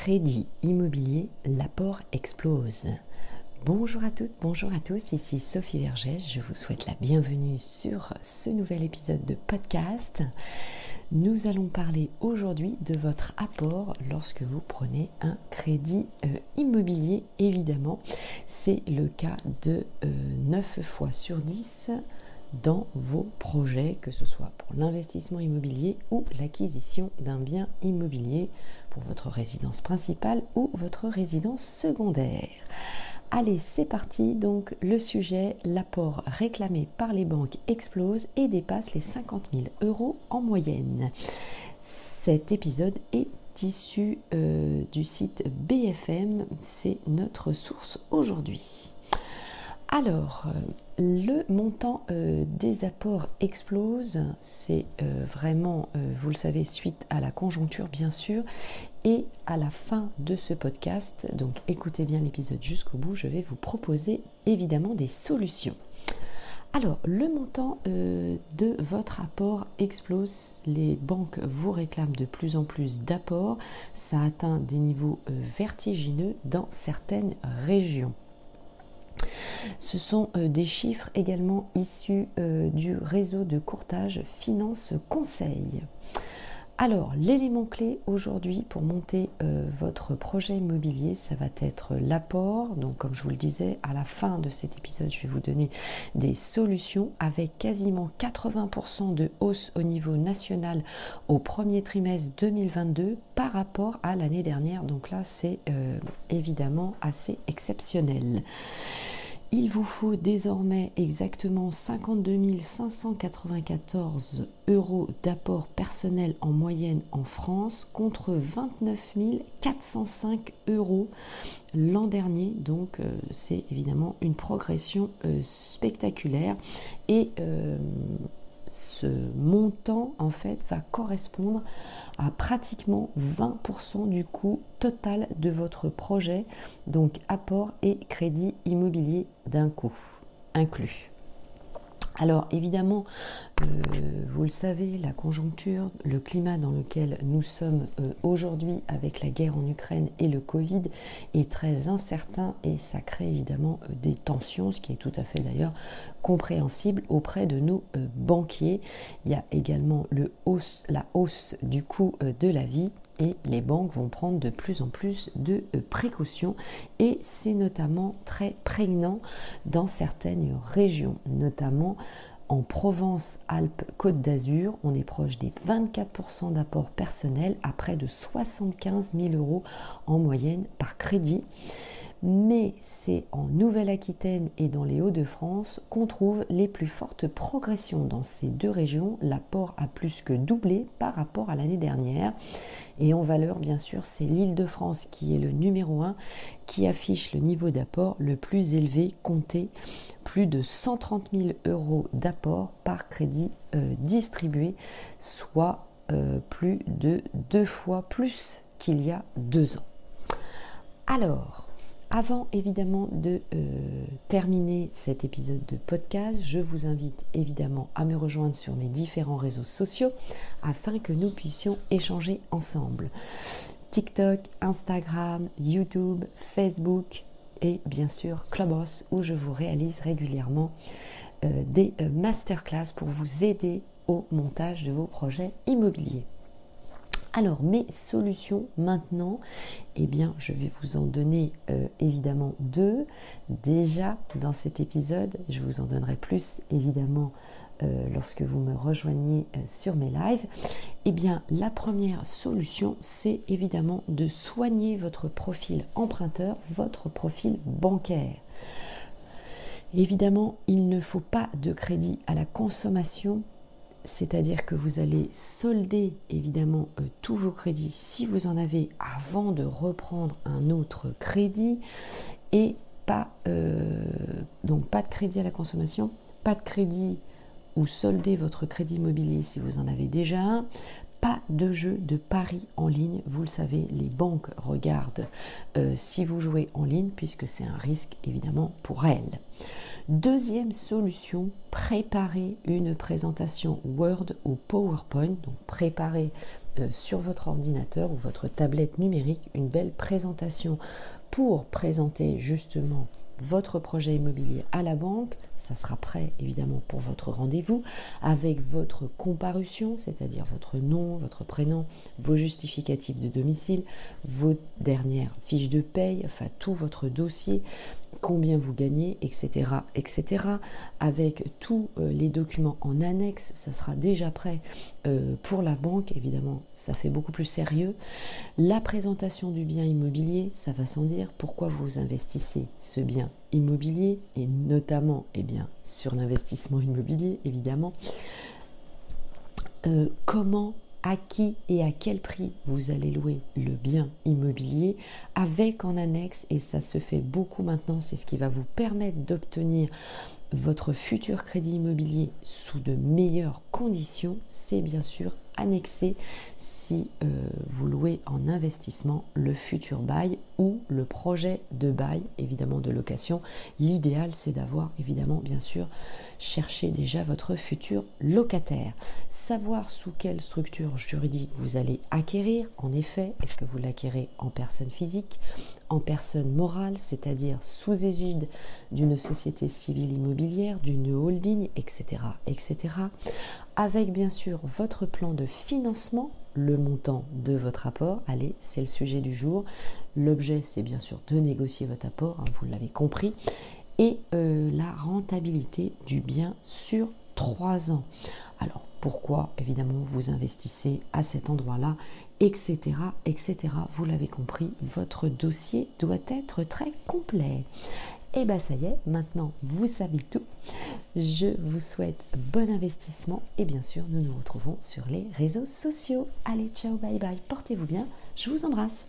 Crédit immobilier, l'apport explose. Bonjour à toutes, bonjour à tous, ici Sophie Vergès, je vous souhaite la bienvenue sur ce nouvel épisode de podcast. Nous allons parler aujourd'hui de votre apport lorsque vous prenez un crédit immobilier, évidemment. C'est le cas de 9 fois sur 10 dans vos projets, que ce soit pour l'investissement immobilier ou l'acquisition d'un bien immobilier pour votre résidence principale ou votre résidence secondaire. Allez, c'est parti. Donc le sujet, l'apport réclamé par les banques explose et dépasse les 50 000 € en moyenne. Cet épisode est issu du site BFM, c'est notre source aujourd'hui. Alors, le montant des apports explose, c'est vraiment, vous le savez, suite à la conjoncture bien sûr, et à la fin de ce podcast, donc écoutez bien l'épisode jusqu'au bout, je vais vous proposer évidemment des solutions. Alors, le montant de votre apport explose, les banques vous réclament de plus en plus d'apports, ça atteint des niveaux vertigineux dans certaines régions. Ce sont des chiffres également issus du réseau de courtage Finance Conseil. Alors, l'élément clé aujourd'hui pour monter votre projet immobilier, ça va être l'apport. Donc, comme je vous le disais, à la fin de cet épisode, je vais vous donner des solutions avec quasiment 80% de hausse au niveau national au premier trimestre 2022 par rapport à l'année dernière. Donc là, c'est évidemment assez exceptionnel. Il vous faut désormais exactement 52 594 € d'apport personnel en moyenne en France contre 29 405 € l'an dernier. Donc c'est évidemment une progression spectaculaire et ce montant en fait va correspondre à pratiquement 20% du coût total de votre projet, donc apport et crédit immobilier d'un coup inclus. Alors évidemment, vous le savez, la conjoncture, le climat dans lequel nous sommes aujourd'hui avec la guerre en Ukraine et le Covid est très incertain et ça crée évidemment des tensions, ce qui est tout à fait d'ailleurs compréhensible auprès de nos banquiers. Il y a également la hausse du coût de la vie. Et les banques vont prendre de plus en plus de précautions et c'est notamment très prégnant dans certaines régions, notamment en Provence-Alpes-Côte d'Azur, on est proche des 24% d'apport personnel à près de 75 000 € en moyenne par crédit. Mais c'est en Nouvelle-Aquitaine et dans les Hauts-de-France qu'on trouve les plus fortes progressions. Dans ces deux régions, l'apport a plus que doublé par rapport à l'année dernière. Et en valeur, bien sûr, c'est l'Île-de-France qui est le numéro 1, qui affiche le niveau d'apport le plus élevé compté, plus de 130 000 € d'apport par crédit distribué, soit plus de 2 fois plus qu'il y a 2 ans. Alors, avant évidemment de terminer cet épisode de podcast, je vous invite évidemment à me rejoindre sur mes différents réseaux sociaux afin que nous puissions échanger ensemble. TikTok, Instagram, YouTube, Facebook et bien sûr Clubhouse où je vous réalise régulièrement des masterclass pour vous aider au montage de vos projets immobiliers. Alors, mes solutions maintenant, eh bien, je vais vous en donner évidemment 2. Déjà, dans cet épisode, je vous en donnerai plus évidemment lorsque vous me rejoignez sur mes lives. Eh bien, la première solution, c'est évidemment de soigner votre profil emprunteur, votre profil bancaire. Évidemment, il ne faut pas de crédit à la consommation. C'est-à-dire que vous allez solder évidemment tous vos crédits si vous en avez avant de reprendre un autre crédit et donc pas de crédit à la consommation, pas de crédit ou solder votre crédit immobilier si vous en avez déjà un, pas de jeu de paris en ligne. Vous le savez, les banques regardent si vous jouez en ligne puisque c'est un risque évidemment pour elles. Deuxième solution, préparer une présentation Word ou PowerPoint. Donc préparer sur votre ordinateur ou votre tablette numérique une belle présentation pour présenter justement votre projet immobilier à la banque. Ça sera prêt évidemment pour votre rendez-vous avec votre comparution, c'est-à-dire votre nom, votre prénom, vos justificatifs de domicile, vos dernières fiches de paye, enfin tout votre dossier, combien vous gagnez, etc., etc. Avec tous les documents en annexe, ça sera déjà prêt pour la banque. Évidemment, ça fait beaucoup plus sérieux. La présentation du bien immobilier, ça va sans dire pourquoi vous investissez ce bien immobilier et notamment sur l'investissement immobilier évidemment. Comment, à qui et à quel prix vous allez louer le bien immobilier avec en annexe, et ça se fait beaucoup maintenant, c'est ce qui va vous permettre d'obtenir votre futur crédit immobilier sous de meilleures conditions. C'est bien sûr annexé si vous louez en investissement le futur bail ou le projet de bail, évidemment de location. L'idéal, c'est d'avoir évidemment bien sûr cherché déjà votre futur locataire. Savoir sous quelle structure juridique vous allez acquérir. En effet, est-ce que vous l'acquérez en personne physique, en personne morale, c'est-à-dire sous égide d'une société civile immobilière, d'une holding, etc., etc. Avec bien sûr votre plan de financement, le montant de votre apport. Allez, c'est le sujet du jour. L'objet, c'est bien sûr de négocier votre apport, hein, vous l'avez compris, et la rentabilité du bien sur 3 ans. Alors, pourquoi évidemment vous investissez à cet endroit-là, etc., etc. Vous l'avez compris, votre dossier doit être très complet. Et bien ça y est, maintenant vous savez tout. Je vous souhaite bon investissement et bien sûr nous nous retrouvons sur les réseaux sociaux. Allez, ciao, bye bye, portez-vous bien, je vous embrasse.